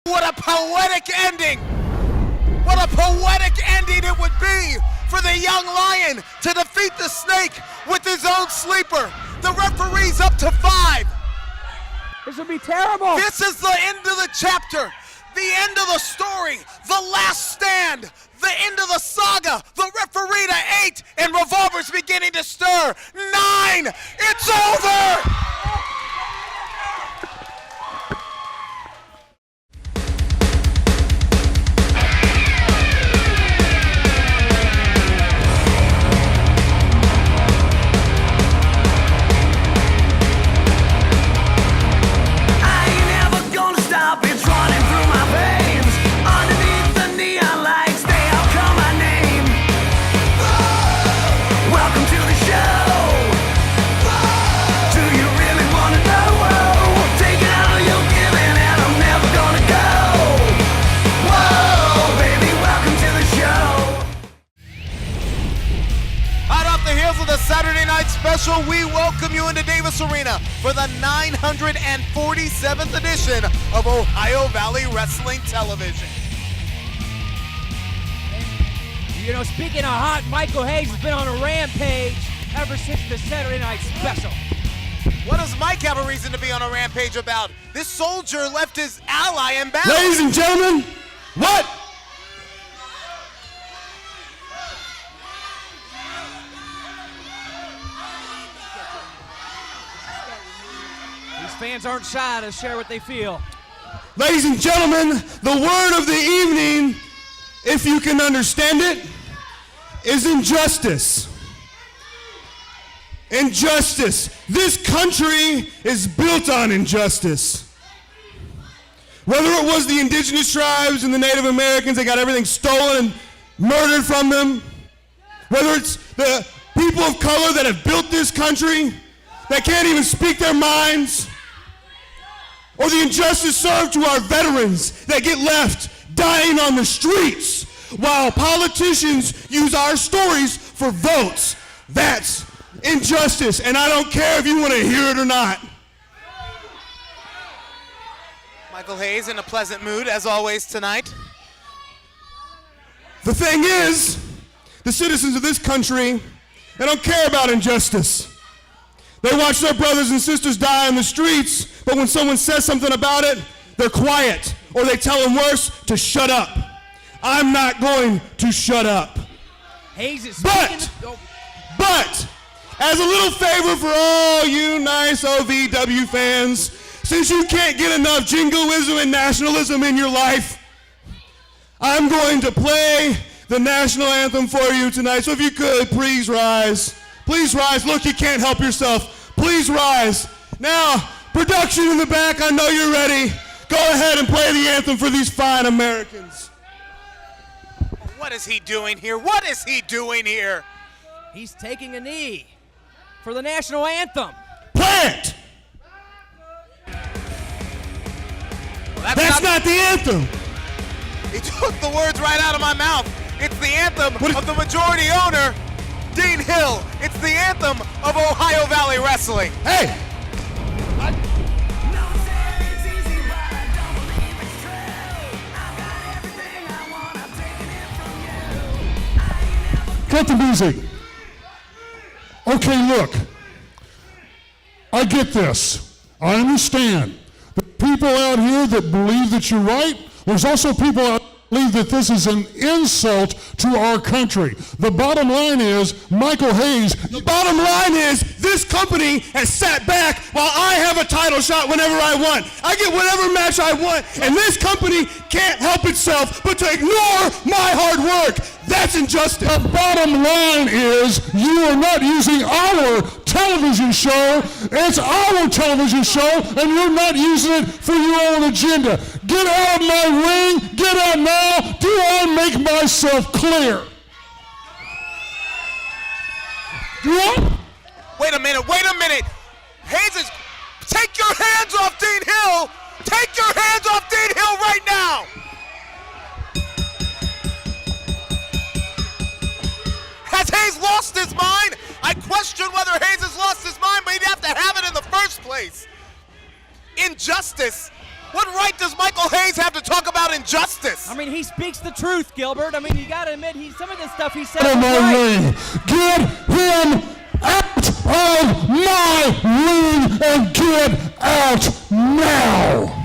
What a poetic ending! What a poetic ending it would be for the young lion to defeat the snake with his own sleeper. The referee's up to 5. This would be terrible. This is the end of the chapter, the end of the story, the last stand, the end of the saga. The referee to 8, and Revolver's beginning to stir. 9, it's over! Saturday night special, we welcome you into Davis Arena for the 947th edition of Ohio Valley Wrestling Television. You know, speaking of hot, Michael Hayes has been on a rampage ever since the Saturday night special. What does Mike have a reason to be on a rampage about? This soldier left his ally in battle. Ladies and gentlemen, what? Fans aren't shy to share what they feel. Ladies and gentlemen, the word of the evening, if you can understand it, is injustice. Injustice. This country is built on injustice. Whether it was the indigenous tribes and the Native Americans that got everything stolen and murdered from them, whether it's the people of color that have built this country that can't even speak their minds, or the injustice served to our veterans that get left dying on the streets while politicians use our stories for votes. That's injustice, and I don't care if you want to hear it or not. Michael Hayes in a pleasant mood, as always, tonight. The thing is, the citizens of this country, they don't care about injustice. They watch their brothers and sisters die in the streets, but when someone says something about it, they're quiet, or they tell them worse, to shut up. I'm not going to shut up. Hayes is But, as a little favor for all you nice OVW fans, since you can't get enough jingoism and nationalism in your life, I'm going to play the national anthem for you tonight. So if you could, please rise. Please rise. Look, you can't help yourself. Please rise. Now, production in the back, I know you're ready. Go ahead and play the anthem for these fine Americans. What is he doing here? What is he doing here? He's taking a knee for the national anthem. Play it! Well, that's not the anthem. He took the words right out of my mouth. It's the anthem of the majority owner, Dean Hill. It's the anthem of Ohio Valley Wrestling. Hey! Cut the music. Okay, look. I get this. I understand. The people out here that believe that you're right, there's also people out believe that this is an insult to our country. The bottom line is, Michael Hayes. The bottom line is, this company has sat back while I have a title shot whenever I want. I get whatever match I want, and this company can't help itself but to ignore my hard work. That's injustice. The bottom line is, you are not using our television show. It's our television show, and you're not using it for your own agenda. Get out of my ring. Get out now. Do I make myself clear? Do I? Wait a minute. Hayes is, take your hands off Dean Hill. Take your hands off Dean Hill right now. Has Hayes lost his mind? I question whether Hayes has lost his mind, but he'd have to have it in the first place. Injustice. What right does Michael Hayes have to talk about injustice? I mean, he speaks the truth, Gilbert. I mean, you got to admit, some of the stuff he said Out of was my right. ring. Get him out of my ring and get out now.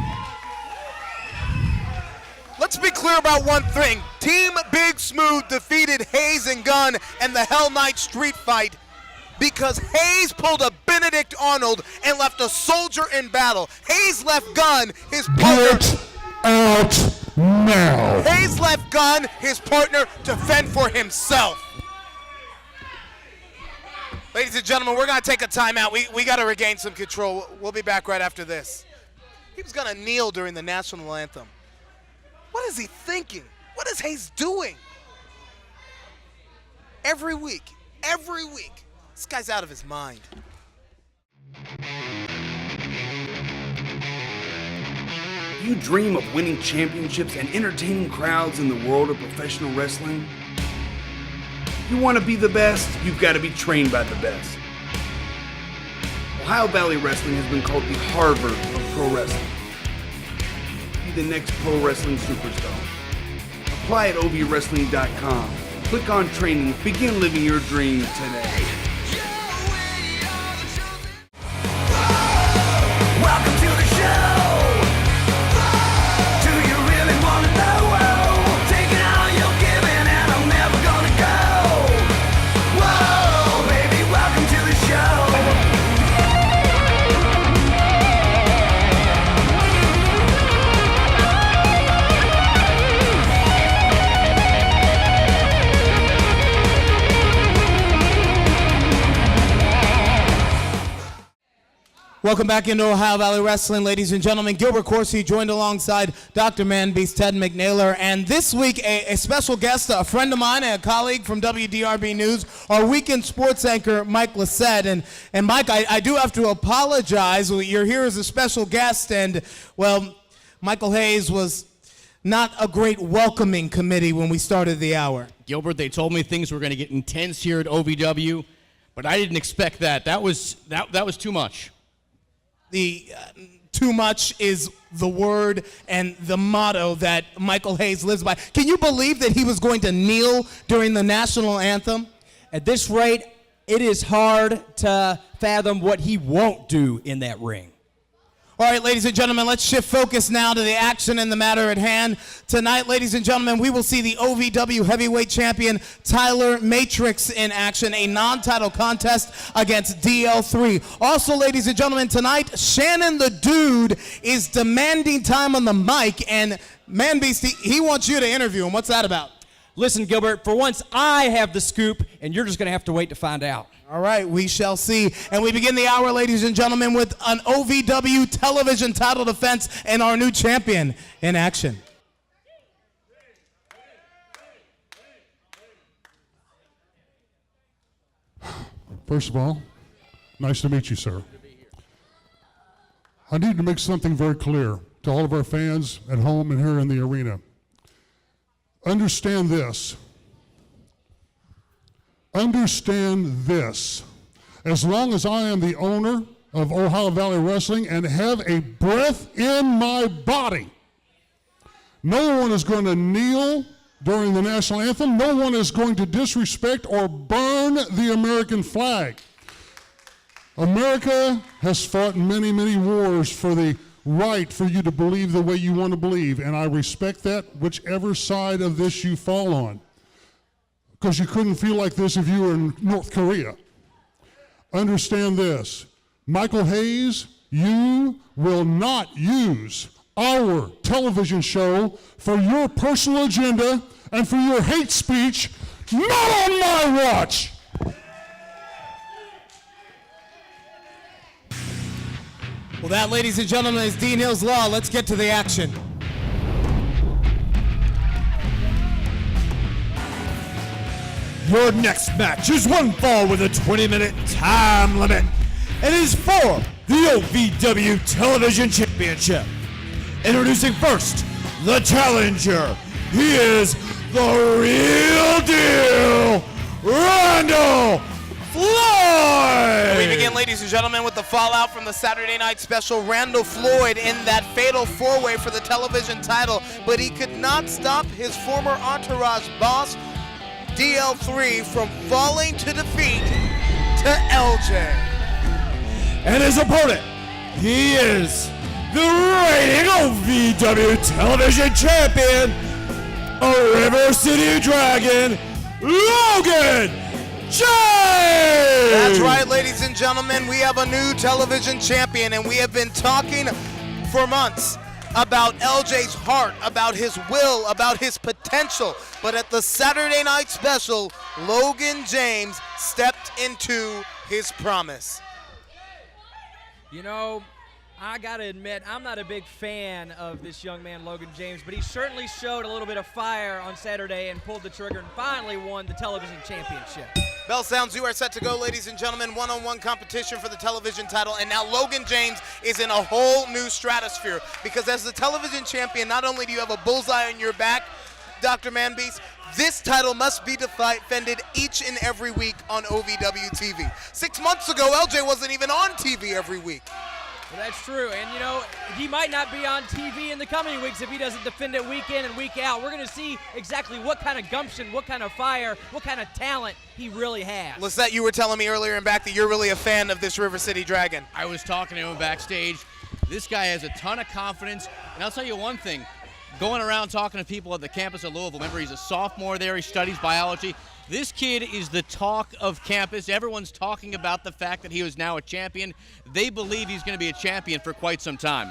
Let's be clear about one thing. Team Big Smooth defeated Hayes and Gunn in the Hell Night street fight because Hayes pulled a Benedict Arnold and left a soldier in battle. Hayes left Gunn, his partner. Get out now. Hayes left Gunn, his partner, to fend for himself. Ladies and gentlemen, we're going to take a timeout. We got to regain some control. We'll be back right after this. He was going to kneel during the national anthem. What is he thinking? What is Hayes doing? Every week, this guy's out of his mind. You dream of winning championships and entertaining crowds in the world of professional wrestling? You want to be the best, you've got to be trained by the best. Ohio Valley Wrestling has been called the Harvard of pro wrestling. Be the next pro wrestling superstar. Apply at ovwrestling.com. Click on training. Begin living your dream today. Welcome to the show. Do you really want to know? Taking all you're giving and I'm never gonna go. Whoa, baby, welcome to the show. Welcome back into Ohio Valley Wrestling, ladies and gentlemen. Gilbert Corsi joined alongside Dr. Manbeast Ted McNaylor. And this week, a special guest, a friend of mine and a colleague from WDRB News, our weekend sports anchor, Mike Lissette. And Mike, I do have to apologize. You're here as a special guest, and, well, Michael Hayes was not a great welcoming committee when we started the hour. Gilbert, they told me things were going to get intense here at OVW, but I didn't expect that. That was too much. The too much is the word and the motto that Michael Hayes lives by. Can you believe that he was going to kneel during the national anthem? At this rate, it is hard to fathom what he won't do in that ring. All right, ladies and gentlemen, let's shift focus now to the action and the matter at hand. Tonight, ladies and gentlemen, we will see the OVW heavyweight champion Tyler Matrix in action, a non-title contest against DL3. Also, ladies and gentlemen, tonight, Shannon the Dude is demanding time on the mic, and Manbeast, he wants you to interview him. What's that about? Listen, Gilbert, for once, I have the scoop, and you're just going to have to wait to find out. All right, we shall see. And we begin the hour, ladies and gentlemen, with an OVW television title defense and our new champion in action. First of all, nice to meet you, sir. I need to make something very clear to all of our fans at home and here in the arena. Understand this. Understand this. As long as I am the owner of Ohio Valley Wrestling and have a breath in my body, no one is going to kneel during the national anthem. No one is going to disrespect or burn the American flag. America has fought many, many wars for the right for you to believe the way you want to believe, and I respect that, whichever side of this you fall on. Because you couldn't feel like this if you were in North Korea. Understand this. Michael Hayes, you will not use our television show for your personal agenda and for your hate speech, not on my watch. Well, that, ladies and gentlemen, is Dean Hill's Law. Let's get to the action. Your next match is one fall with a 20-minute time limit. It is for the OVW Television Championship. Introducing first, the challenger. He is the real deal, Randall Floyd. We begin, ladies ladies and gentlemen, with the fallout from the Saturday night special, Randall Floyd in that fatal four-way for the television title, but he could not stop his former Entourage boss, DL3, from falling to defeat to LJ. And his opponent, he is the reigning OVW Television Champion, a River City Dragon, Logan James! That's right, ladies and gentlemen, we have a new television champion, and we have been talking for months about LJ's heart, about his will, about his potential. But at the Saturday night special, Logan James stepped into his promise. You know, I gotta admit, I'm not a big fan of this young man, Logan James, but he certainly showed a little bit of fire on Saturday and pulled the trigger and finally won the television championship. Bell sounds, you are set to go, ladies and gentlemen. One-on-one competition for the television title, and now Logan James is in a whole new stratosphere, because as the television champion, not only do you have a bullseye on your back, Dr. Manbeast, this title must be defended each and every week on OVW TV. 6 months ago, LJ wasn't even on TV every week. Well, that's true, and you know, he might not be on TV in the coming weeks if he doesn't defend it week in and week out. We're going to see exactly what kind of gumption, what kind of fire, what kind of talent he really has. Lisette, you were telling me earlier in back that you're really a fan of this River City Dragon. I was talking to him backstage. This guy has a ton of confidence, and I'll tell you one thing. Going around talking to people at the campus of Louisville, remember he's a sophomore there, he studies biology. This kid is the talk of campus. Everyone's talking about the fact that he is now a champion. They believe he's going to be a champion for quite some time.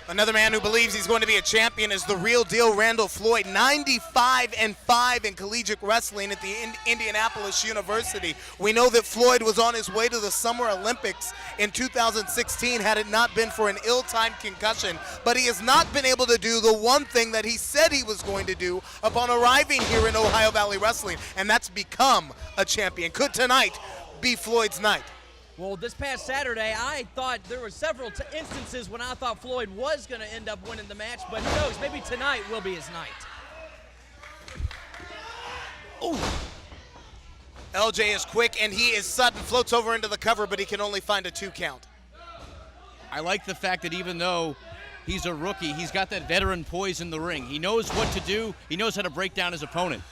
Another man who believes he's going to be a champion is the real deal Randall Floyd, 95-5 in collegiate wrestling at the Indianapolis University. We know that Floyd was on his way to the Summer Olympics in 2016 had it not been for an ill-timed concussion, but he has not been able to do the one thing that he said he was going to do upon arriving here in Ohio Valley Wrestling, and that's become a champion. Could tonight be Floyd's night? Well, this past Saturday, I thought there were several instances when I thought Floyd was going to end up winning the match, but who knows, maybe tonight will be his night. Ooh. LJ is quick, and he is sudden, floats over into the cover, but he can only find a 2 count. I like the fact that even though he's a rookie, he's got that veteran poise in the ring. He knows what to do. He knows how to break down his opponent.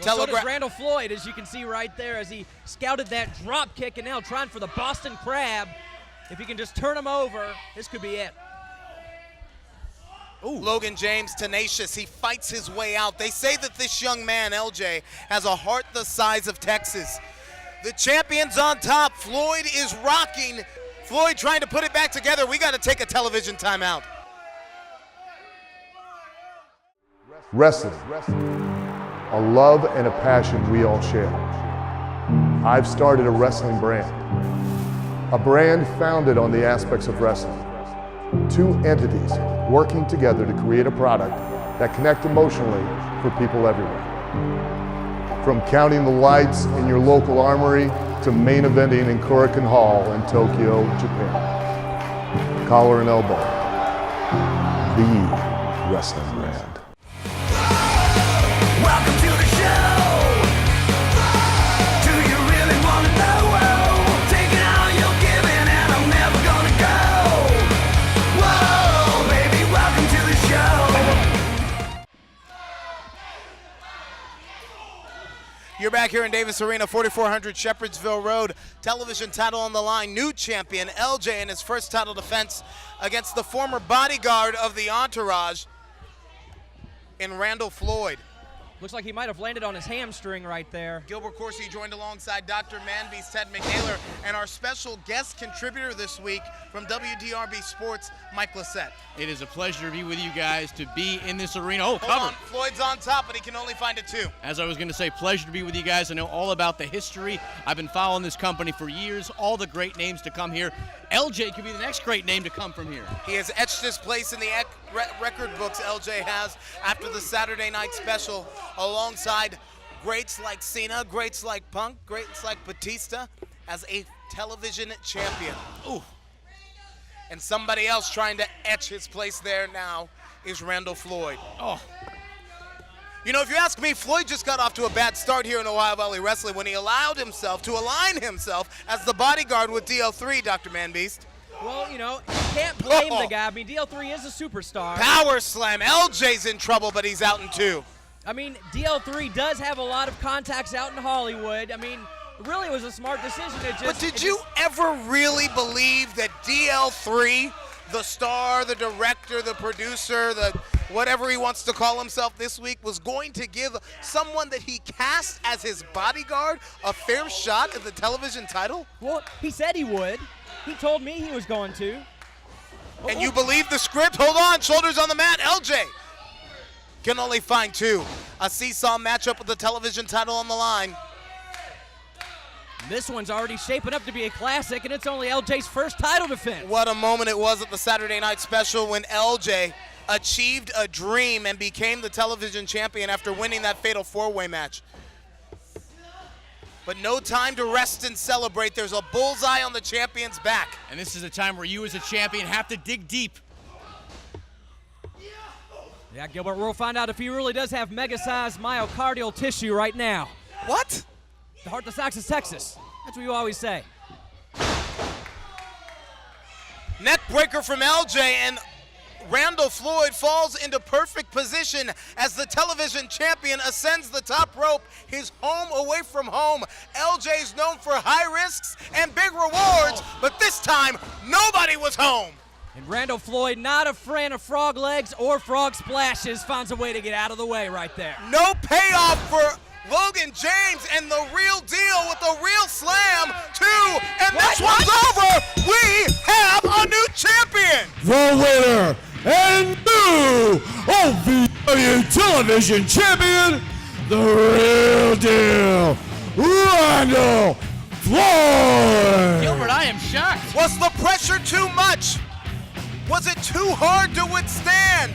Well, so does Randall Floyd, as you can see right there, as he scouted that drop kick and now trying for the Boston Crab. If he can just turn him over, this could be it. Ooh. Logan James, tenacious. He fights his way out. They say that this young man, LJ, has a heart the size of Texas. The champion's on top. Floyd is rocking. Floyd trying to put it back together. We got to take a television timeout. Wrestling. A love and a passion we all share. I've started a wrestling brand. A brand founded on the aspects of wrestling. 2 entities working together to create a product that connect emotionally for people everywhere. From counting the lights in your local armory to main eventing in Korakuen Hall in Tokyo, Japan. Collar and elbow. The wrestling brand. Welcome to the show. Do you really want to know? Taking all you're giving and I'm never gonna go. Whoa, baby, welcome to the show. You're back here in Davis Arena, 4400 Shepherdsville Road. Television title on the line. New champion LJ in his first title defense against the former bodyguard of the Entourage in Randall Floyd. Looks like he might have landed on his hamstring right there. Gilbert Corsi joined alongside Dr. Manbeast, Ted McNaylor, and our special guest contributor this week from WDRB Sports, Mike Lisette. It is a pleasure to be with you guys, to be in this arena. Oh, Hold cover. on. Floyd's on top, but he can only find a 2. As I was going to say, pleasure to be with you guys. I know all about the history. I've been following this company for years, all the great names to come here. LJ could be the next great name to come from here. He has etched his place in the record books, LJ has, after the Saturday night special, alongside greats like Cena, greats like Punk, greats like Batista, as a television champion. Ooh. And somebody else trying to etch his place there now is Randall Floyd. Oh. You know, if you ask me, Floyd just got off to a bad start here in Ohio Valley Wrestling when he allowed himself to align himself as the bodyguard with DL3, Dr. Manbeast. Well, you know, you can't blame the guy. I mean, DL3 is a superstar. Power slam. LJ's in trouble, but he's out in 2. I mean, DL3 does have a lot of contacts out in Hollywood. I mean, really it was a smart decision. But did you ever really believe that DL3, the star, the director, the producer, the whatever he wants to call himself this week, was going to give someone that he cast as his bodyguard a fair shot at the television title? Well, he said he would. He told me he was going to. And you believe the script? Hold on, shoulders on the mat. LJ can only find 2. A seesaw matchup with the television title on the line. This one's already shaping up to be a classic, and it's only LJ's first title defense. What a moment it was at the Saturday Night Special when LJ achieved a dream and became the television champion after winning that fatal 4-way match. But no time to rest and celebrate. There's a bullseye on the champion's back. And this is a time where you as a champion have to dig deep. Yeah, Gilbert, we'll find out if he really does have mega-sized myocardial tissue right now. What? The heart, the socks is Texas. That's what you always say. Neck breaker from LJ, and Randall Floyd falls into perfect position as the television champion ascends the top rope. His home away from home. LJ's known for high risks and big rewards, but this time, nobody was home. And Randall Floyd, not a fan of frog legs or frog splashes, finds a way to get out of the way right there. No payoff for Logan James, and the real deal with the real slam, too. And this one's over. We have a new champion. The winner and new OVW Television Champion, the real deal, Randall Floyd. Gilbert, I am shocked. Was the pressure too much? Was it too hard to withstand?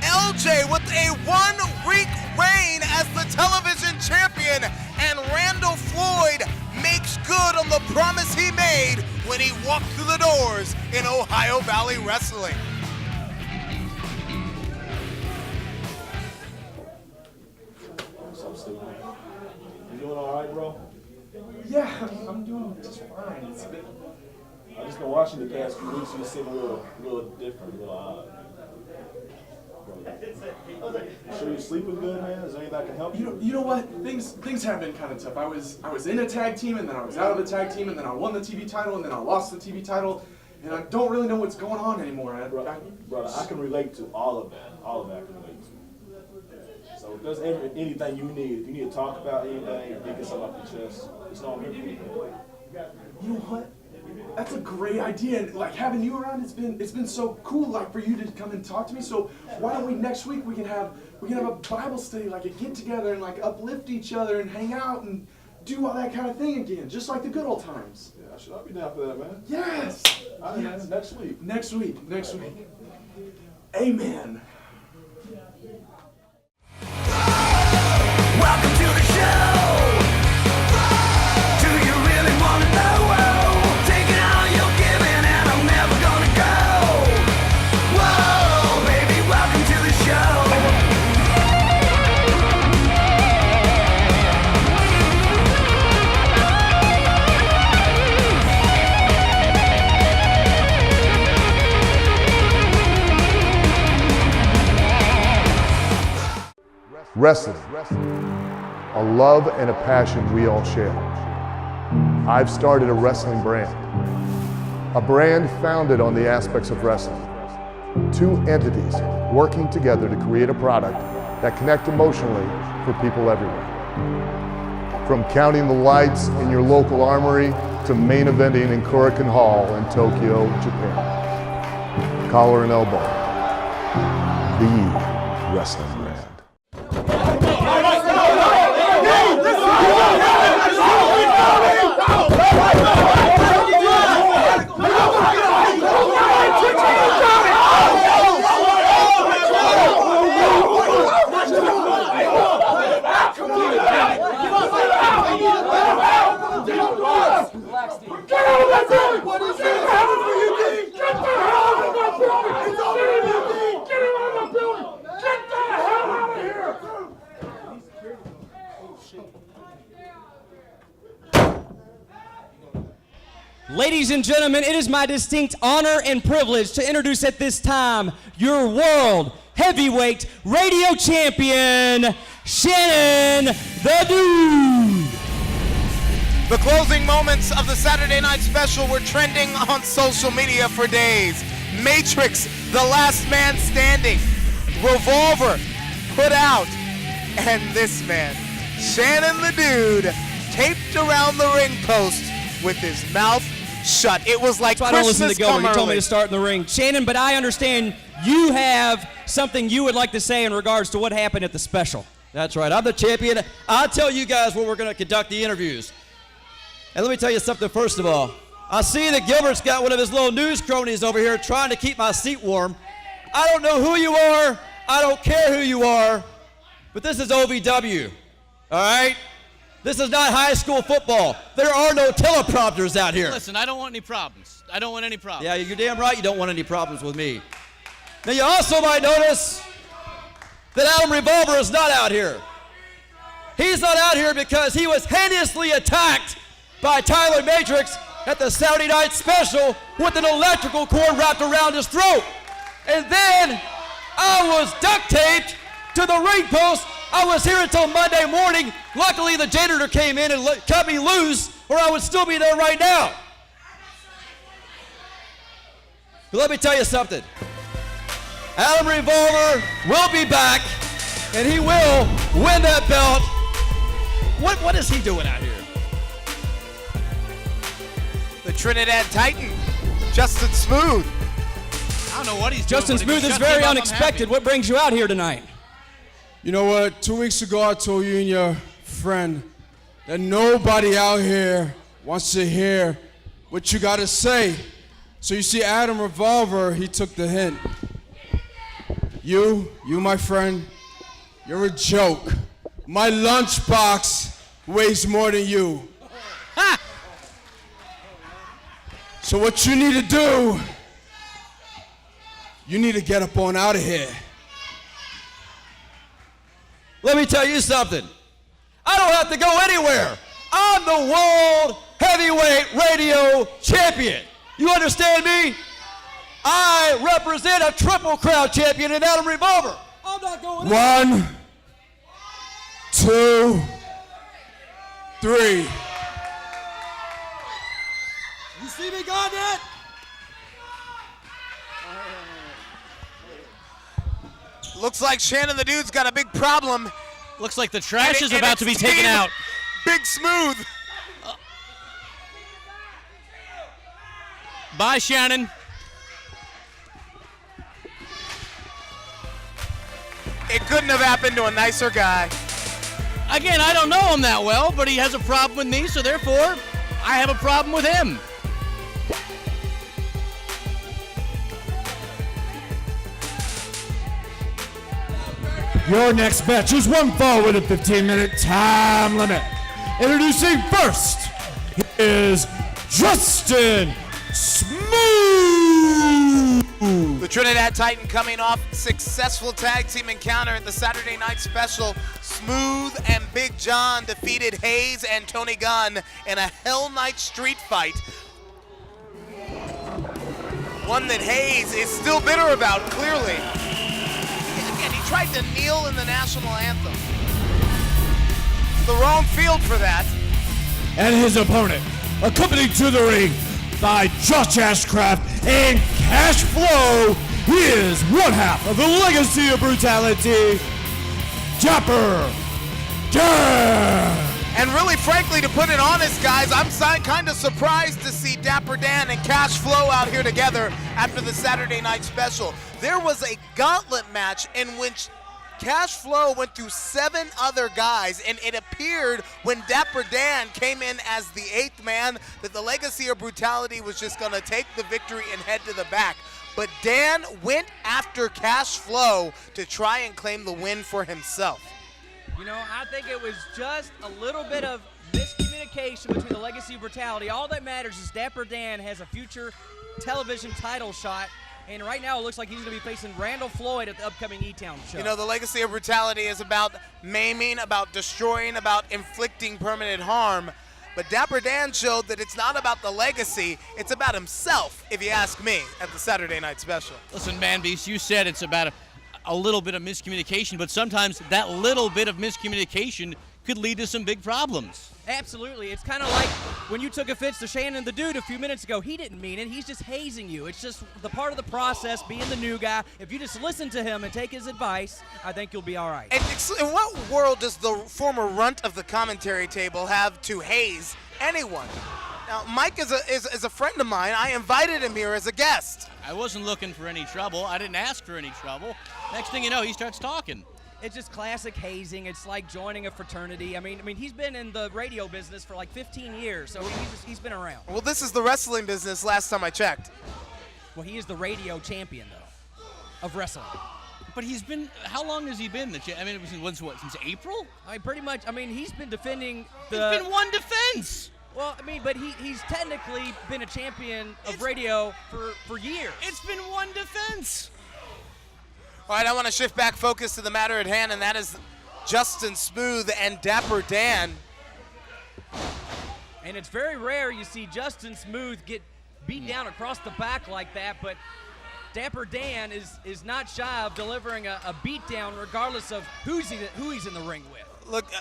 LJ with a 1-week reign as the television champion, and Randall Floyd makes good on the promise he made when he walked through the doors in Ohio Valley Wrestling. What's up, Steve? You doing all right, bro? Yeah, I'm doing just fine. I've just been watching the past few weeks. You seem a little different, a little odd. You sure you're sleeping good, man? Is there anything that can help you? You know what? Things have been kind of tough. I was in a tag team, and then I was out of the tag team, and then I won the TV title, and then I lost the TV title, and I don't really know what's going on anymore. Brother, I can relate to all of that. All of that I can relate to. So if there's anything you need to talk about anything, get something off your chest, it's all here for you, man. You know what? That's a great idea. And like having you around, it's been so cool. Like for you to come and talk to me. So why don't we next week we can have a Bible study, like a get together and like uplift each other and hang out and do all that kind of thing again, just like the good old times. Yeah, should I be down for that, man? Yes. All right, man, next week. Next week. Amen. Welcome to the show. Do you really want to know? Taking all you're giving and I'm never gonna go. Whoa, baby, welcome to the show. Wrestling, a love and a passion we all share. I've started a wrestling brand, a brand founded on the aspects of wrestling. 2 entities working together to create a product that connect emotionally for people everywhere. From counting the lights in your local armory to main eventing in Korakuen Hall in Tokyo, Japan. Collar and elbow, the wrestling brand. Get him out of the building! Get the hell out of Ladies and gentlemen, it is my distinct honor and privilege to introduce at this time your World Heavyweight Radio Champion, Shannon the Dude. The closing moments of the Saturday Night Special were trending on social media for days. Matrix, the last man standing. Revolver, put out. And this man, Shannon the Dude, taped around the ring post with his mouth shut. It was like I don't listen Christmas to Gilbert. come He told me early. to start in the ring. Shannon, but I understand you have something you would like to say in regards to what happened at the special. That's right. I'm the champion. I'll tell you guys where we're going to conduct the interviews. And let me tell you something first of all. I see that Gilbert's got one of his little news cronies over here trying to keep my seat warm. I don't know who you are. I don't care who you are. But this is OVW. All right? This is not high school football. There are no teleprompters out here. Listen, I don't want any problems. I don't want any problems. Yeah, you're damn right you don't want any problems with me. Now, you also might notice that Adam Revolver is not out here. He's not out here because he was heinously attacked by Tyler Matrix at the Saturday Night Special with an electrical cord wrapped around his throat. And then I was duct taped to the ring post. I was here until Monday morning. Luckily, the janitor came in and cut me loose, or I would still be there right now. But let me tell you something. Adam Revolver will be back, and he will win that belt. What is he doing out here? The Trinidad Titan, Justin Smooth. I don't know what he's Justin doing. but if Smooth he is shuts him very up, I'm unexpected. happy. What brings you out here tonight? You know what? 2 weeks ago, I told you and your friend that nobody out here wants to hear what you got to say. So you see, Adam Revolver, he took the hint. You, my friend, you're a joke. My lunchbox weighs more than you. Ha! So what you need to do, you need to get up on out of here. Let me tell you something. I don't have to go anywhere. I'm the World Heavyweight Radio Champion. You understand me? I represent a Triple Crown champion in Adam Revolver. I'm not going anywhere. 1, 2, 3. You see me gone yet? Looks like Shannon the Dude's got a big problem. Looks like the trash is And about to be it's taken Team out. Big Smooth. Bye, Shannon. It couldn't have happened to a nicer guy. Again, I don't know him that well, but he has a problem with me, so therefore, I have a problem with him. Your next match is one fall with a 15-minute time limit. Introducing first is Justin Smooth. The Trinidad Titan coming off successful tag team encounter at the Saturday Night Special. Smooth and Big John defeated Hayes and Tony Gunn in a Hell Night street fight. One that Hayes is still bitter about, clearly. Again, he tried to kneel in the national anthem. The wrong field for that. And his opponent, accompanied to the ring by Josh Ashcraft and Cash Flow, he is one half of the Legacy of Brutality, Dapper Dan. And really, frankly, to put it honest, guys, I'm kind of surprised to see Dapper Dan and Cash Flow out here together after the Saturday Night Special. There was a gauntlet match in which Cash Flow went through 7 other guys, and it appeared when Dapper Dan came in as the 8th man that the Legacy of Brutality was just going to take the victory and head to the back. But Dan went after Cash Flow to try and claim the win for himself. You know, I think it was just a little bit of miscommunication between the Legacy of Brutality. All that matters is Dapper Dan has a future television title shot, and right now it looks like he's going to be facing Randall Floyd at the upcoming E-Town show. You know, the Legacy of Brutality is about maiming, about destroying, about inflicting permanent harm. But Dapper Dan showed that it's not about the legacy, it's about himself, if you ask me, at the Saturday Night Special. Listen, Man Beast, you said it's about a little bit of miscommunication, but sometimes that little bit of miscommunication could lead to some big problems. Absolutely. It's kind of like when you took offense to Shannon the Dude a few minutes ago. He didn't mean it. He's just hazing you. It's just the part of the process, being the new guy. If you just listen to him and take his advice, I think you'll be all right. And in what world does the former runt of the commentary table have to haze anyone? Now, Mike is a friend of mine. I invited him here as a guest. I wasn't looking for any trouble. I didn't ask for any trouble. Next thing you know, he starts talking. It's just classic hazing. It's like joining a fraternity. I mean, he's been in the radio business for like 15 years, so he's been around. Well, this is the wrestling business last time I checked. Well, he is the radio champion, though, of wrestling. But he's been, how long has he been the champion? I mean, it was what, since April? I mean, pretty much. I mean, he's been defending the... It's been one defense. Well, I mean, but he's technically been a champion of radio for years. It's been one defense. All right, I want to shift back focus to the matter at hand, and that is Justin Smooth and Dapper Dan. And it's very rare you see Justin Smooth get beat down across the back like that, but Dapper Dan is not shy of delivering a beatdown regardless of who he's in the ring with. Look,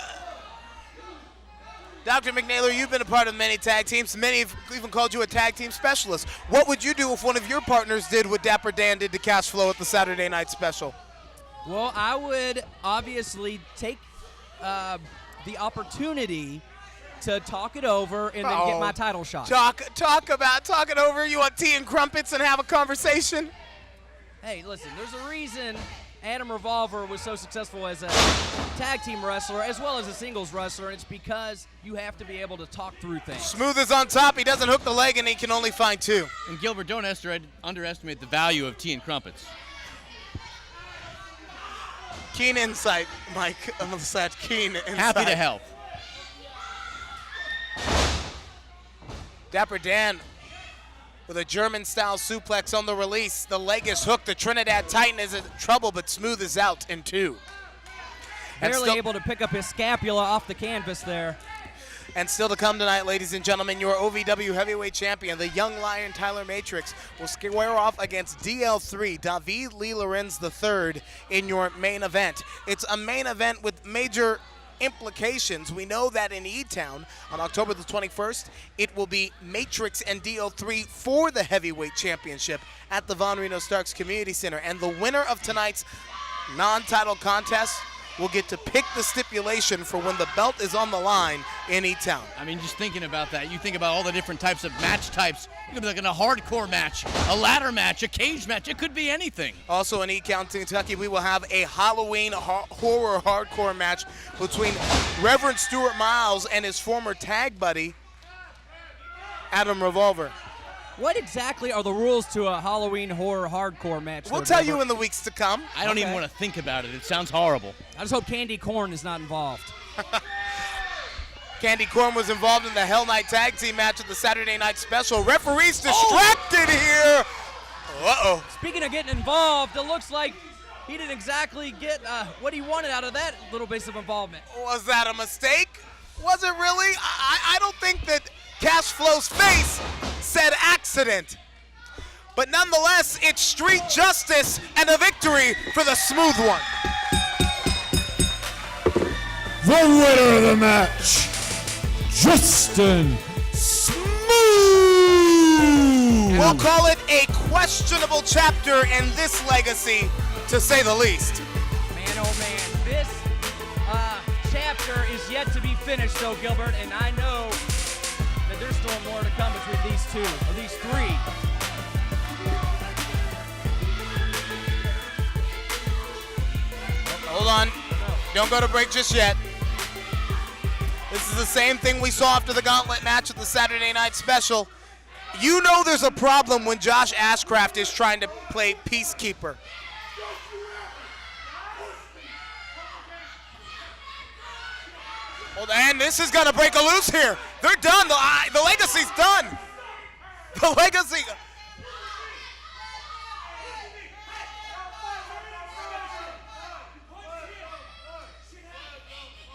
Dr. McNaylor, you've been a part of many tag teams. Many have even called you a tag team specialist. What would you do if one of your partners did what Dapper Dan did to Cash Flow at the Saturday Night Special? Well, I would obviously take the opportunity to talk it over and then get my title shot. Talk it over. You want tea and crumpets and have a conversation? Hey, listen, there's a reason Adam Revolver was so successful as a tag team wrestler as well as a singles wrestler, and it's because you have to be able to talk through things. Smooth is on top. He doesn't hook the leg, and he can only find two. And Gilbert, don't underestimate the value of tea and crumpets. Keen insight, Mike. Keen insight. Happy to help. Dapper Dan with a German-style suplex on the release. The leg is hooked. The Trinidad Titan is in trouble, but Smooth is out in two. Barely able to pick up his scapula off the canvas there. And still to come tonight, ladies and gentlemen, your OVW heavyweight champion, the young lion Tyler Matrix, will square off against DL3, David Lee Lorenz III, in your main event. It's a main event with major implications. We know that in E-Town on October the 21st, it will be Matrix and DL3 for the heavyweight championship at the Von Reno Starks Community Center. And the winner of tonight's non-title contest will get to pick the stipulation for when the belt is on the line in E-Town. I mean, just thinking about that, you think about all the different types of match types. You could be looking at a hardcore match, a ladder match, a cage match. It could be anything. Also in E-Town, Kentucky, we will have a Halloween horror hardcore match between Reverend Stuart Miles and his former tag buddy, Adam Revolver. What exactly are the rules to a Halloween horror hardcore match? We'll tell you in the weeks to come. I don't even want to think about it. It sounds horrible. I just hope Candy Corn is not involved. Candy Corn was involved in the Hell Night Tag Team match at the Saturday Night Special. Referee's distracted here. Uh-oh. Speaking of getting involved, it looks like he didn't exactly get what he wanted out of that little bit of involvement. Was that a mistake? Was it really? I don't think that Cash Flow's face said accident. But nonetheless, it's street justice and a victory for the Smooth one. The winner of the match, Justin Smooth. We'll call it a questionable chapter in this legacy, to say the least. Man, oh man, this chapter is yet to be finished, though, Gilbert, and I know that there's still more to come between these two, or these three. Hold on. Don't go to break just yet. This is the same thing we saw after the gauntlet match at the Saturday Night Special. You know there's a problem when Josh Ashcraft is trying to play peacekeeper. Well, and this is going to break a loose here. They're done. The legacy's done. The legacy.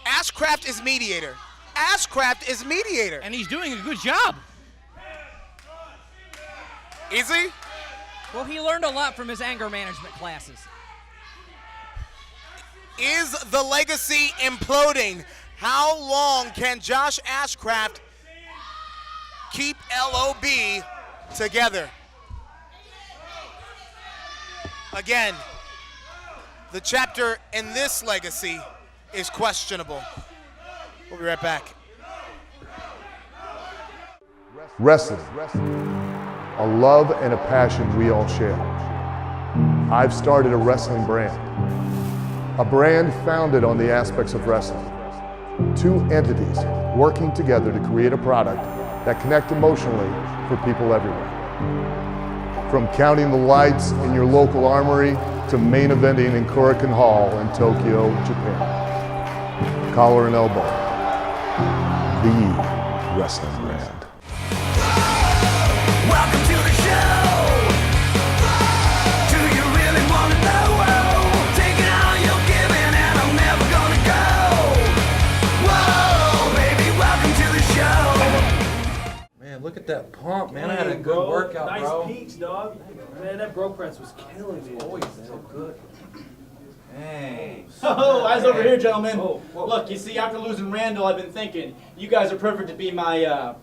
Ashcraft is mediator. Ashcraft is mediator. And he's doing a good job. Is he? Well, he learned a lot from his anger management classes. Is the legacy imploding? How long can Josh Ashcraft keep LOB together? Again, the chapter in this legacy is questionable. We'll be right back. Wrestling, a love and a passion we all share. I've started a wrestling brand, a brand founded on the aspects of wrestling. Two entities working together to create a product that connect emotionally for people everywhere. From counting the lights in your local armory to main eventing in Korakuen Hall in Tokyo, Japan. Collar and elbow, the wrestling brand. Welcome to the show. Do you really want to know? Taking all you're giving and I'm never gonna go. Whoa, baby, welcome to the show. Man, look at that pump, man. I had a good workout, nice bro. peaks, dog. Man, that bro press was killing me. Always so good. Hey. Oh, eyes over here, gentlemen. Look, you see, after losing Randall, I've been thinking, you guys are perfect to be my,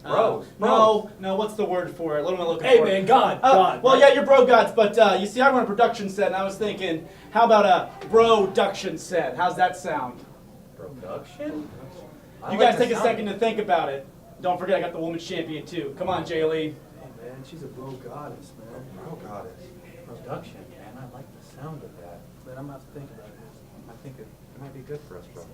Bros. No, what's the word for it? What am I looking Hey, for? man, God. Well, yeah, you're bro gods, but you see, I run a production set, and I was thinking, how about a bro-duction set? How's that sound? Production? You guys take a second to think about it. Don't forget, I got the women's champion, too. Come on, Jay Lee. Hey, man, she's a bro goddess, man. Bro goddess. Production, man. I like the sound of that. Man, I'm going to have to think about it. I think it might be good for us, bros.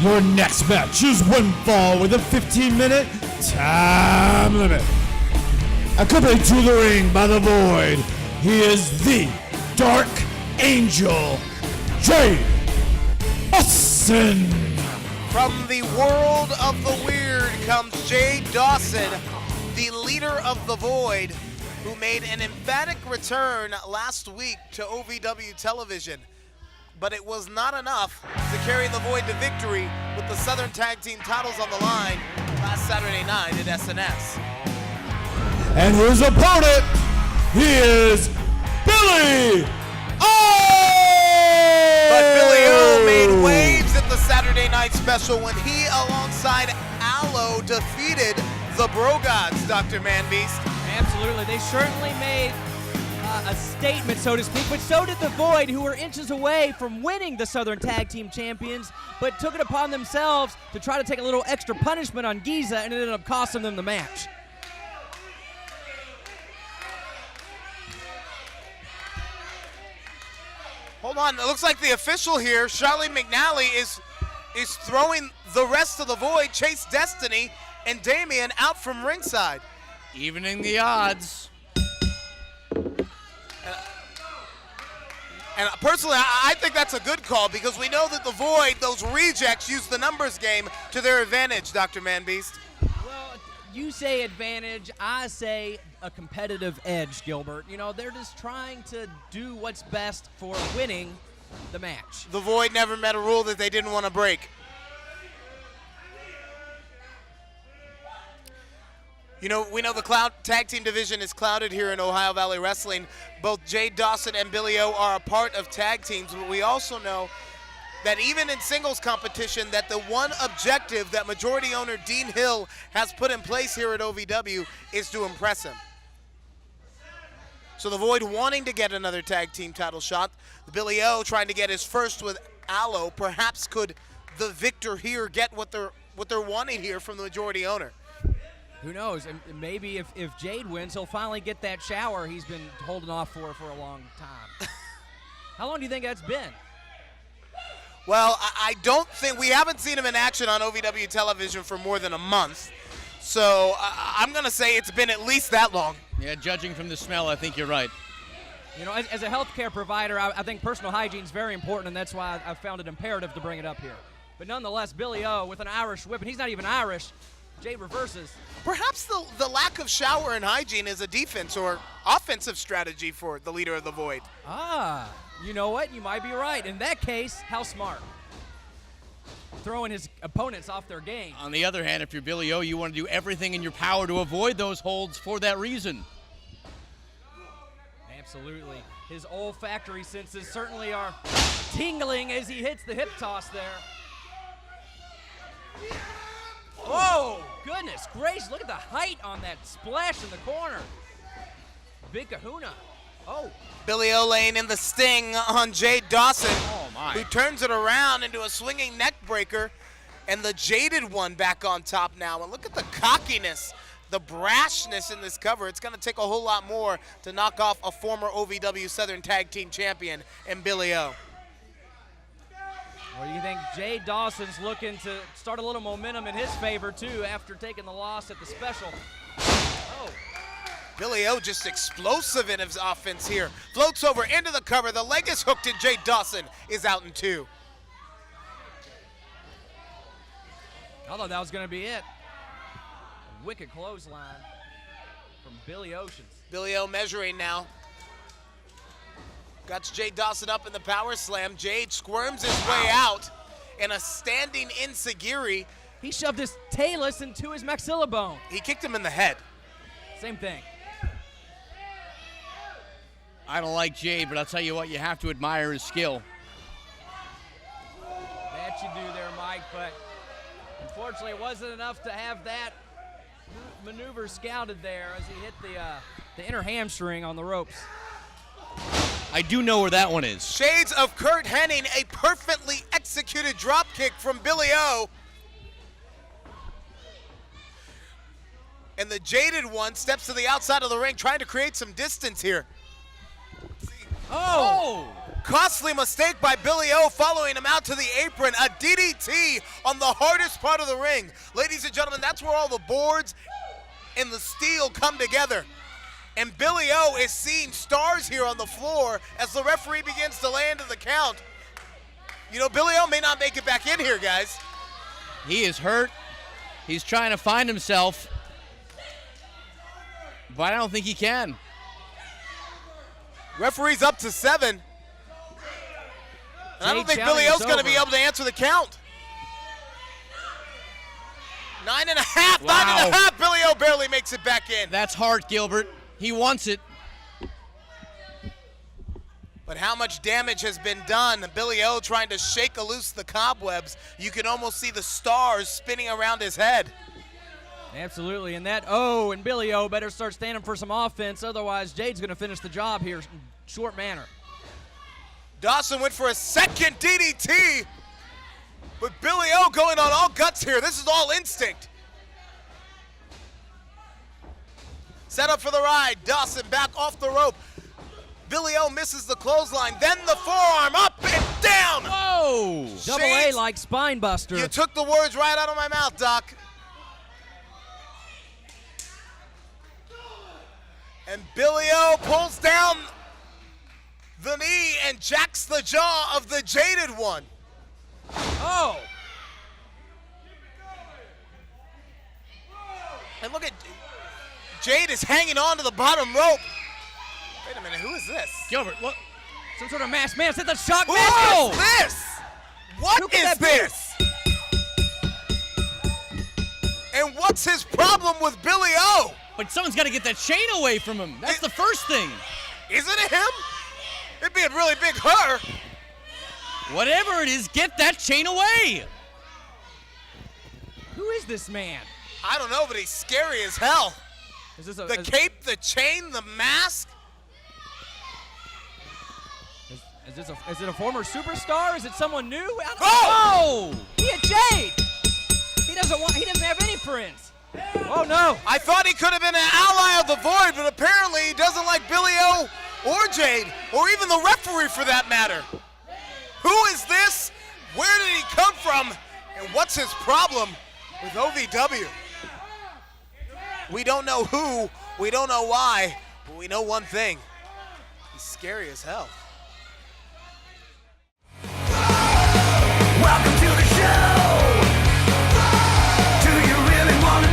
Your next match is one fall with a 15-minute time limit. Accompanied to the ring by the Void, he is the Dark Angel, Jay Dawson. From the world of the weird comes Jay Dawson, the leader of the Void, who made an emphatic return last week to OVW television. But it was not enough to carry the Void to victory with the Southern Tag Team titles on the line last Saturday night at SNS. And his opponent, he is Billy O! But Billy O made waves at the Saturday night special when he, alongside Aloe, defeated the Bro Gods, Dr. Manbeast. Absolutely. They certainly made a statement, so to speak, but so did the Void, who were inches away from winning the Southern Tag Team Champions, but took it upon themselves to try to take a little extra punishment on Giza, and it ended up costing them the match. Hold on, it looks like the official here, Charlie McNally, is throwing the rest of the Void, Chase Destiny, and Damien out from ringside. Evening the odds. And personally, I think that's a good call because we know that the Void, those rejects, use the numbers game to their advantage, Dr. Manbeast. Well, you say advantage, I say a competitive edge, Gilbert. You know, they're just trying to do what's best for winning the match. The Void never met a rule that they didn't want to break. You know, we know the tag team division is clouded here in Ohio Valley Wrestling. Both Jay Dawson and Billy O are a part of tag teams, but we also know that even in singles competition, that the one objective that majority owner Dean Hill has put in place here at OVW is to impress him. So the Void wanting to get another tag team title shot. The Billy O trying to get his first with Aloe. Perhaps could the victor here get what they're wanting here from the majority owner? Who knows? And maybe if Jade wins, he'll finally get that shower he's been holding off for a long time. How long do you think that's been? Well, I don't think, we haven't seen him in action on OVW television for more than a month. So I'm going to say it's been at least that long. Yeah, judging from the smell, I think you're right. You know, as a healthcare provider, I think personal hygiene is very important, and that's why I found it imperative to bring it up here. But nonetheless, Billy O with an Irish whip, and he's not even Irish. Jade reverses. Perhaps the lack of shower and hygiene is a defense or offensive strategy for the leader of the Void. Ah, you know what? You might be right. In that case, how smart. Throwing his opponents off their game. On the other hand, if you're Billy O, you want to do everything in your power to avoid those holds for that reason. Absolutely. His olfactory senses certainly are tingling as he hits the hip toss there. Oh, goodness gracious. Look at the height on that splash in the corner. Big kahuna. Oh. Billy O laying in the sting on Jade Dawson, my. who turns it around into a swinging neck breaker, and the Jaded One back on top now. And look at the cockiness, the brashness in this cover. It's going to take a whole lot more to knock off a former OVW Southern Tag Team Champion in Billy O. Well, you think Jade Dawson's looking to start a little momentum in his favor, too, after taking the loss at the special. Oh. Billy O just explosive in his offense here. Floats over into the cover. The leg is hooked, and Jade Dawson is out in 2. I thought that was going to be it. A wicked clothesline from Billy Oceans. Billy O measuring now. Got Jade Dawson up in the power slam. Jade squirms his way out in a standing enziguri. He shoved his talus into his maxilla bone. He kicked him in the head. Same thing. I don't like Jade, but I'll tell you what, you have to admire his skill. That you do there, Mike, but unfortunately it wasn't enough to have that maneuver scouted there as he hit the inner hamstring on the ropes. I do know where that one is. Shades of Kurt Hennig, a perfectly executed drop kick from Billy O. And the Jaded One steps to the outside of the ring, trying to create some distance here. Oh! Costly mistake by Billy O, following him out to the apron. A DDT on the hardest part of the ring. Ladies and gentlemen, that's where all the boards and the steel come together. And Billy O is seeing stars here on the floor as the referee begins to land the count. You know, Billy O may not make it back in here, guys. He is hurt. He's trying to find himself. But I don't think he can. Referee's up to 7. And I don't think Billy O's going to be able to answer the count. 9.5, Wow. 9.5. Billy O barely makes it back in. That's hard, Gilbert. He wants it. But how much damage has been done? Billy O trying to shake loose the cobwebs. You can almost see the stars spinning around his head. Absolutely, and that O and Billy O better start standing for some offense, otherwise Jade's going to finish the job here in short manner. Dawson went for a second DDT, but Billy O going on all guts here. This is all instinct. Set up for the ride. Dawson back off the rope. Billy O misses the clothesline, then the forearm up and down. Whoa! Double A like spine buster. You took the words right out of my mouth, Doc. And Billy O pulls down the knee and jacks the jaw of the Jaded One. Oh! And look at, Jade is hanging on to the bottom rope. Wait a minute, who is this? Gilbert, what? Some sort of masked man. Set the shock What mask. is this? What is this? And what's his problem with Billy O? But someone's got to get that chain away from him. That's the first thing. Isn't it him? It'd be a really big her. Whatever it is, get that chain away. Who is this man? I don't know, but he's scary as hell. Is this a, The cape, the chain, the mask. Is it a former superstar? Is it someone new? I don't Oh! know. He had Jade. He doesn't have any friends. Oh no! I thought he could have been an ally of the Void, but apparently he doesn't like Billy O or Jade, or even the referee for that matter. Who is this? Where did he come from? And what's his problem with OVW? We don't know who, we don't know why, but we know one thing. He's scary as hell. Welcome to the show. Do you really want to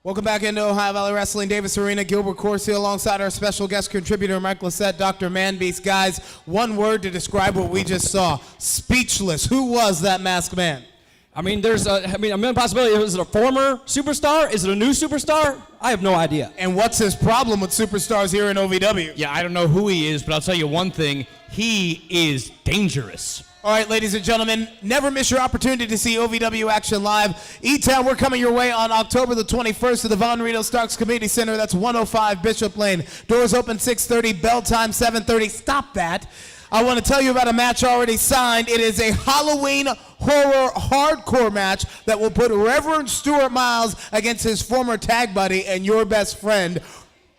Welcome back into Ohio Valley Wrestling. Davis Arena, Gilbert Corsi alongside our special guest contributor, Mike Lissette, Dr. Manbeast. Guys, one word to describe what we just saw. Speechless. Who was that masked man? I mean, there's a million possibilities. Is it a former superstar? Is it a new superstar? I have no idea. And what's his problem with superstars here in OVW? Yeah, I don't know who he is, but I'll tell you one thing. He is dangerous. All right, ladies and gentlemen, never miss your opportunity to see OVW action live. E-Town, we're coming your way on October the 21st to the Von Reno Starks Community Center. That's 105 Bishop Lane. Doors open 6:30, bell time 7:30. Stop that. I want to tell you about a match already signed. It is a Halloween horror hardcore match that will put Reverend Stuart Miles against his former tag buddy and your best friend,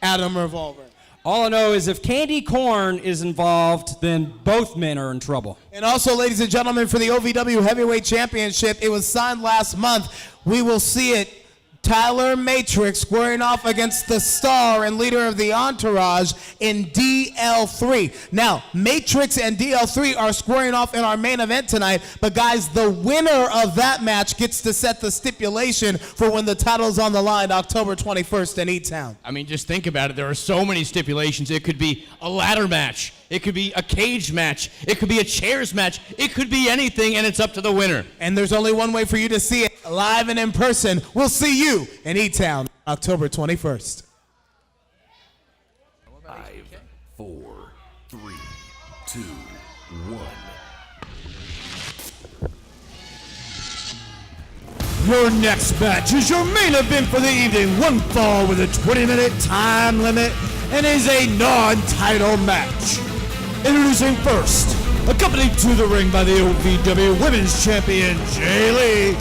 Adam Revolver. All I know is if Candy Corn is involved, then both men are in trouble. And also, ladies and gentlemen, for the OVW Heavyweight Championship, it was signed last month. We will see it. Tyler Matrix squaring off against the star and leader of the Entourage in DL3. Now, Matrix and DL3 are squaring off in our main event tonight, but guys, the winner of that match gets to set the stipulation for when the title's on the line October 21st in E-Town. I mean, just think about it. There are so many stipulations. It could be a ladder match. It could be a cage match. It could be a chairs match. It could be anything, and it's up to the winner. And there's only one way for you to see it, live and in person. We'll see you in E-Town, October 21st. 5, 4, 3, 2, 1. Your next match is your main event for the evening. One fall with a 20-minute time limit and is a non-title match. Introducing first, accompanied to the ring by the OVW Women's Champion, Jay Lee.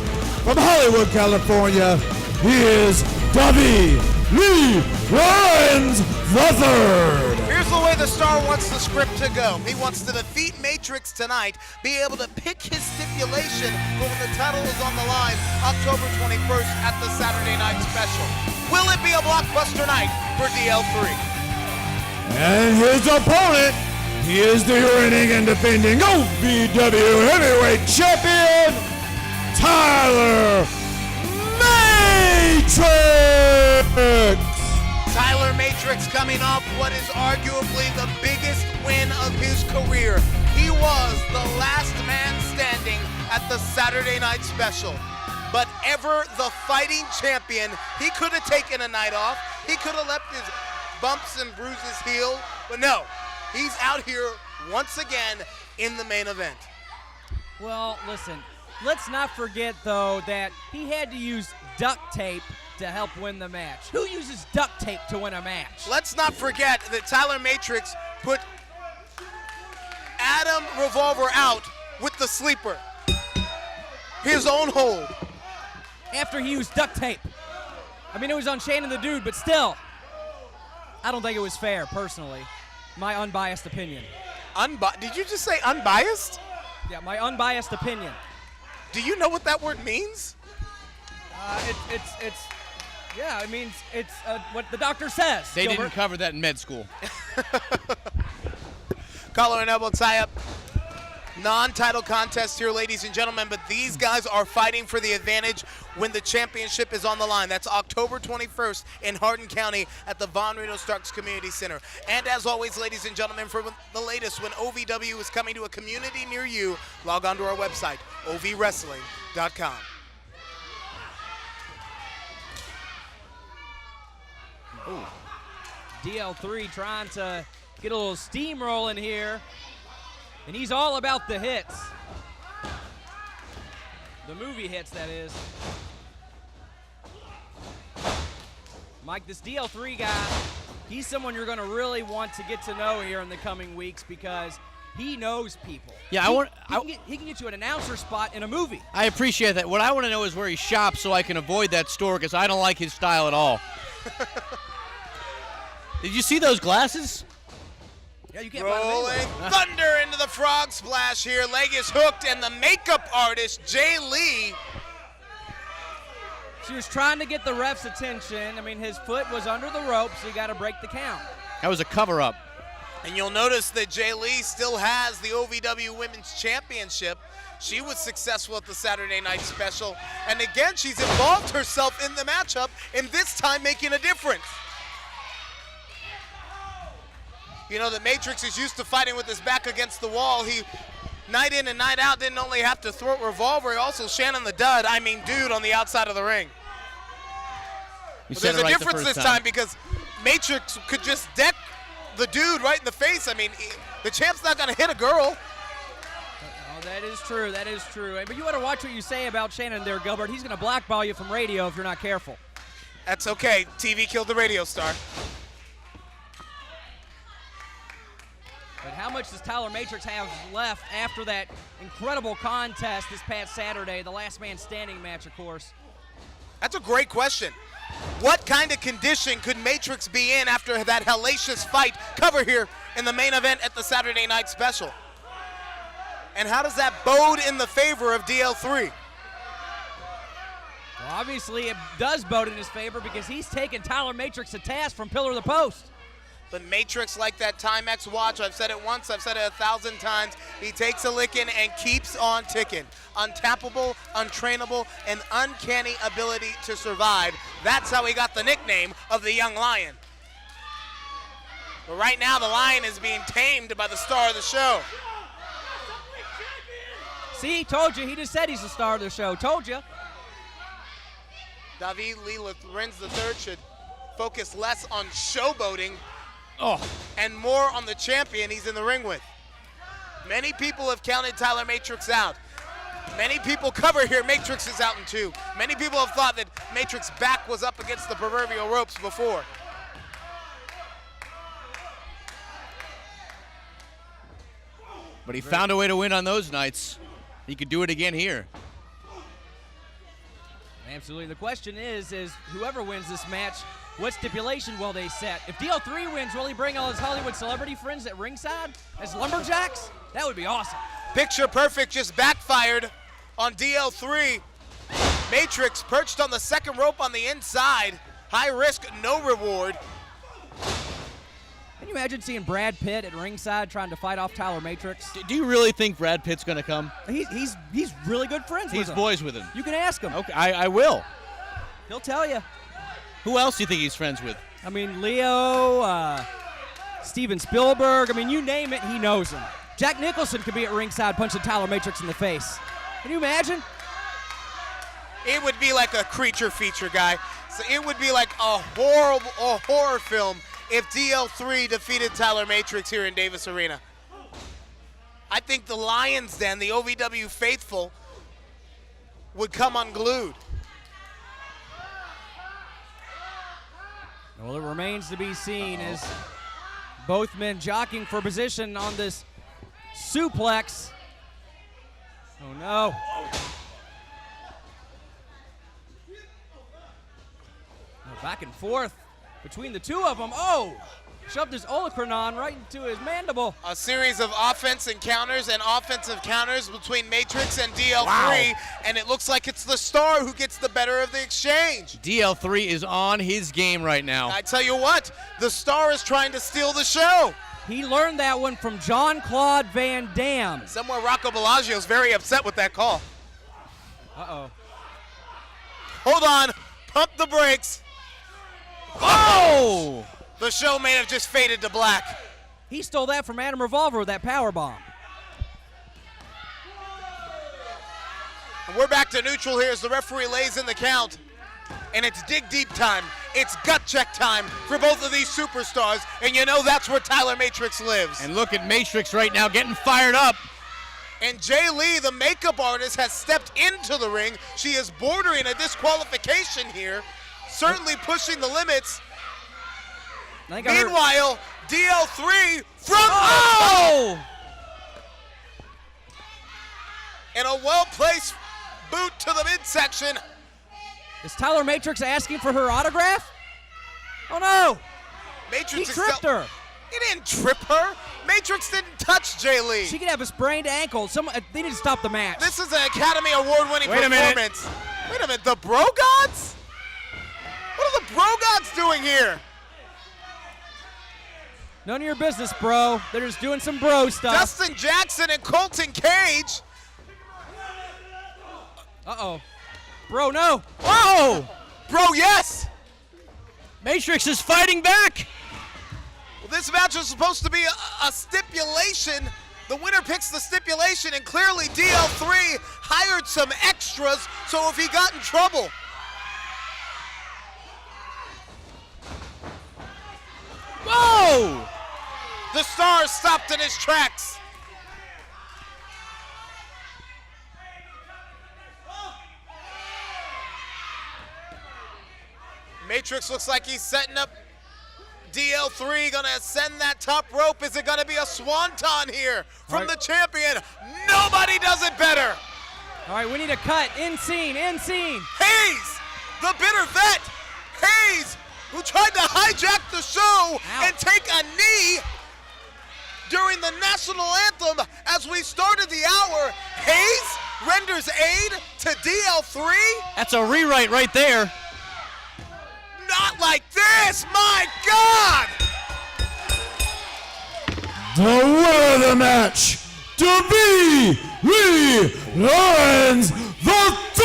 From Hollywood, California, he is Davey Lee Lyons III. Here's the way the star wants the script to go. He wants to defeat Matrix tonight, be able to pick his stipulation for when the title is on the line October 21st at the Saturday Night Special. Will it be a blockbuster night for DL3? And his opponent, he is the reigning and defending OVW Heavyweight Champion, Tyler Matrix! Tyler Matrix coming off what is arguably the biggest win of his career. He was the last man standing at the Saturday Night Special. But ever the fighting champion, he could have taken a night off. He could have left his bumps and bruises heal. But no, he's out here once again in the main event. Well, listen, let's not forget, though, that he had to use duct tape to help win the match. Who uses duct tape to win a match? Let's not forget that Tyler Matrix put Adam Revolver out with the sleeper. His own hold. After he used duct tape. I mean, it was on Shane and the Dude, but still, I don't think it was fair, personally. My unbiased opinion. Did you just say unbiased? Yeah, my unbiased opinion. Do you know what that word means? Yeah, it means it's what the doctor says. They Gilbert. didn't cover that in med school. Collar and elbow tie-up. Non-title contest here, ladies and gentlemen, but these guys are fighting for the advantage when the championship is on the line. That's October 21st in Hardin County at the Von Reno Starks Community Center. And as always, ladies and gentlemen, for the latest when OVW is coming to a community near you, log on to our website, ovwrestling.com. Ooh. DL3 trying to get a little steam rolling here. And he's all about the hits. The movie hits, that is. Mike, this DL3 guy, he's someone you're going to really want to get to know here in the coming weeks because he knows people. Yeah, he can get you an announcer spot in a movie. I appreciate that. What I want to know is where he shops so I can avoid that store because I don't like his style at all. Did you see those glasses? Yeah, you can't Rolling thunder into the frog splash here. Leg is hooked, and the makeup artist, Jay Lee. She was trying to get the ref's attention. I mean, his foot was under the rope, so you got to break the count. That was a cover-up. And you'll notice that Jay Lee still has the OVW Women's Championship. She was successful at the Saturday Night Special. And again, she's involved herself in the matchup, and this time making a difference. You know, the Matrix is used to fighting with his back against the wall. He, night in and night out, didn't only have to throw a revolver, he also Shannon the Dud, dude, on the outside of the ring. But there's a difference this time because Matrix could just deck the dude right in the face. I mean, the champ's not going to hit a girl. Oh, that is true. That is true. But you want to watch what you say about Shannon there, Gilbert. He's going to blackball you from radio if you're not careful. That's okay. TV killed the radio star. But how much does Tyler Matrix have left after that incredible contest this past Saturday, the last man standing match, of course? That's a great question. What kind of condition could Matrix be in after that hellacious fight? Cover here in the main event at the Saturday Night Special. And how does that bode in the favor of DL3? Well, obviously it does bode in his favor because he's taken Tyler Matrix to task from pillar to post. But Matrix, like that Timex watch, I've said it once, I've said it 1,000 times, he takes a licking and keeps on ticking. Untappable, untrainable, and uncanny ability to survive. That's how he got the nickname of the Young Lion. But right now, the Lion is being tamed by the star of the show. See, told you. He just said he's the star of the show. Told you. David Lee Lorenz III should focus less on showboating and more on the champion he's in the ring with. Many people have counted Tyler Matrix out. Many people cover here, Matrix is out in 2. Many people have thought that Matrix's back was up against the proverbial ropes before. But he found a way to win on those nights. He could do it again here. Absolutely. The question is whoever wins this match, what stipulation will they set? If DL3 wins, will he bring all his Hollywood celebrity friends at ringside as lumberjacks? That would be awesome. Picture perfect just backfired on DL3. Matrix perched on the second rope on the inside. High risk, no reward. Can you imagine seeing Brad Pitt at ringside trying to fight off Tyler Matrix? Do you really think Brad Pitt's going to come? He's really good friends with him. He's boys with him. You can ask him. Okay, I will. He'll tell you. Who else do you think he's friends with? I mean, Leo, Steven Spielberg. I mean, you name it, he knows him. Jack Nicholson could be at ringside punching Tyler Matrix in the face. Can you imagine? It would be like a creature feature, guy. So it would be like a horror film if DL3 defeated Tyler Matrix here in Davis Arena. I think the Lions Den, the OVW faithful, would come unglued. Well, it remains to be seen as both men jockeying for position on this suplex. Oh, no. Back and forth between the two of them. Oh, shoved his olecranon right into his mandible. A series of offensive counters between Matrix and DL3, Wow. and it looks like it's the star who gets the better of the exchange. DL3 is on his game right now. I tell you what, the star is trying to steal the show. He learned that one from Jean-Claude Van Damme. Somewhere Rocco Bellagio's very upset with that call. Uh-oh. Hold on, pump the brakes. Oh! The show may have just faded to black. He stole that from Adam Revolver with that power bomb. And we're back to neutral here as the referee lays in the count. And it's dig deep time. It's gut check time for both of these superstars. And you know that's where Tyler Matrix lives. And look at Matrix right now getting fired up. And Jay Lee, the makeup artist, has stepped into the ring. She is bordering a disqualification here. Certainly pushing the limits. Meanwhile, DL3 from and a well-placed boot to the midsection. Is Tyler Matrix asking for her autograph? Oh no! Matrix He tripped her. He didn't trip her. Matrix didn't touch Jay Lee. She could have a sprained ankle. They need to stop the match. This is an Academy Award-winning Wait a minute. performance. Wait a minute, the Bro Gods? What are the Bro Gods doing here? None of your business, bro. They're just doing some bro stuff. Dustin Jackson and Colton Cage. Uh-oh. Bro, no. Whoa! Bro, yes! Matrix is fighting back. Well, this match was supposed to be a stipulation. The winner picks the stipulation, and clearly DL3 hired some extras, so if he got in trouble. Whoa! The Star stopped in his tracks. Matrix looks like he's setting up DL3, gonna ascend that top rope. Is it gonna be a swanton here from the champion? Nobody does it better. All right, we need a cut. In scene, in scene. Hayes, the bitter vet. Hayes, who tried to hijack the show and take a knee during the national anthem as we started the hour. Hayes renders aid to DL3. That's a rewrite right there. Not like this, my God! The winner of the match, Davey Lee Lawrence III.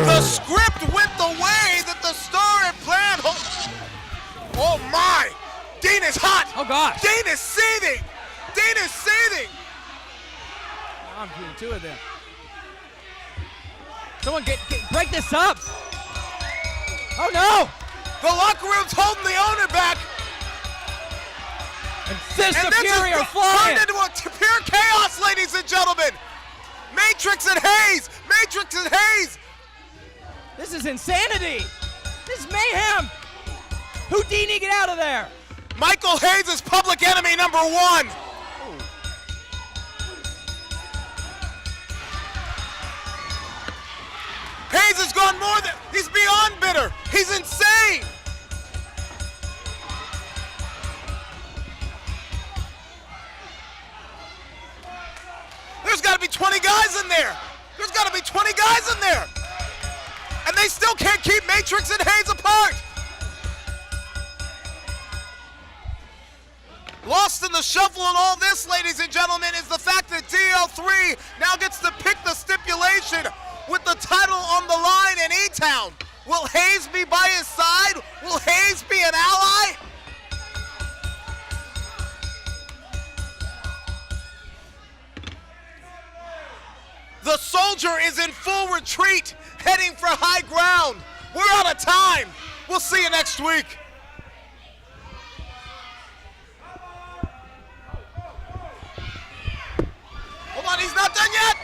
The script went the way that the Star had planned. Oh my! Dean is hot! Oh gosh! Dean is seething! Dean is seething! I'm doing two of them. Someone break this up! Oh no! The locker room's holding the owner back. And Fist of Fury are flying. Turned into a pure chaos, ladies and gentlemen. Matrix and Hayes. Matrix and Hayes. This is insanity. This is mayhem. Houdini, get out of there. Michael Hayes is public enemy number one. Hayes has gone more than, he's beyond bitter. He's insane. There's got to be 20 guys in there. There's got to be 20 guys in there. And they still can't keep Matrix and Hayes apart. Lost in the shuffle in all this, ladies and gentlemen, is the fact that DL3 now gets to pick the stipulation with the title on the line in E-Town. Will Hayes be by his side? Will Hayes be an ally? The Soldier is in full retreat, heading for high ground. We're out of time. We'll see you next week. Hold on, he's not done yet.